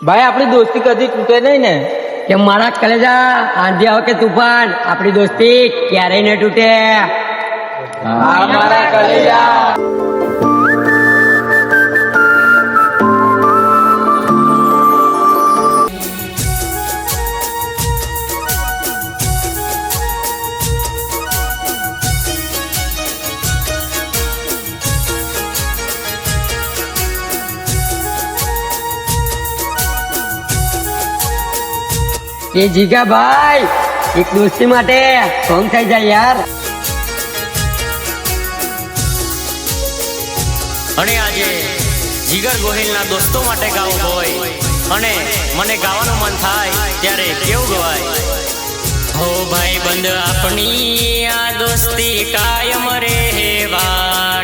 भाई अपनी दोस्ती कभी टूटे नहीं ने કે મારા કલેજા આંધી આવે કે તુફાન આપણી દોસ્તી ક્યારેય ન તૂટે. हमारा कलेजा એ જીગા ભાઈ એક દોસ્તી માટે સોંગ થઈ જાય યાર. અને આજે જીગર ગોહિલના દોસ્તો માટે ગાવું હોય અને મને ગાવાનું મન થાય ત્યારે કેવું ગવાય. હો ભાઈ બંધ આપણી આ દોસ્તી કાયમ રહેવાની.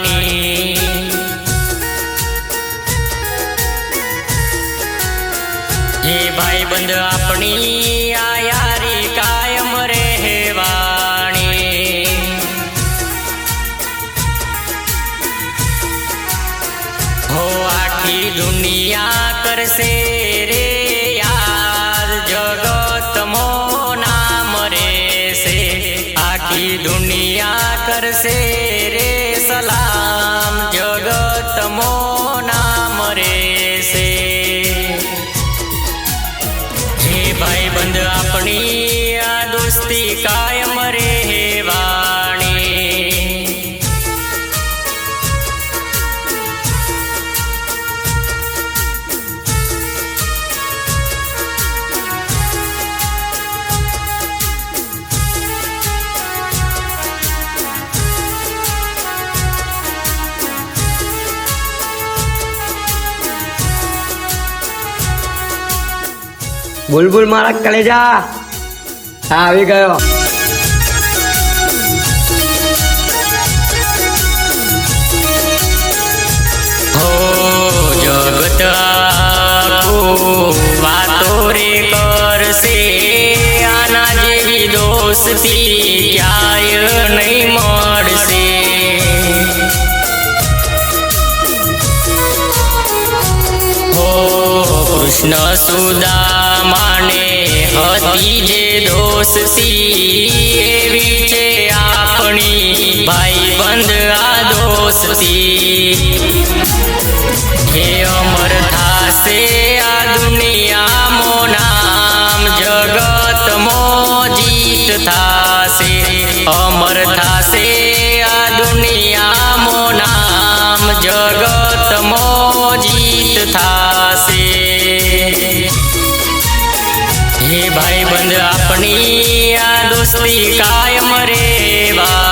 હે ભાઈ બંધ આપણી આ યારી કાયમ રહેવાની. હો આખી દુનિયા કરશે રે યાર જગત મો નામ રેશે. આખી દુનિયા કરશે રે સલામ જગત મો નામ રેશે. હે ભાઈ બંધ આપણી આ દોસ્તી કાયમ રહેવાની. બુલબુલ મારા કલેજા હા આવી ગયો. હો જગત આખું વાતો રે કરશે. આના જેવી દોસ્તી ક્યાંય નહીં મળશે. હો કૃષ્ણ સુદામાને હતી જે દોસ્તી એવી છે આપણી ભાઈ બંધ આ દોસ્તી. હે અમર થાશે આ દુનિયા મો નામ જગત મો જીત થાશે. અમર થાશે આ દુનિયા મો નામ જગત મો જીત થાશે. હે ભાઈ બંધ આપણી આ દોસ્તી કાયમ રહેવાની.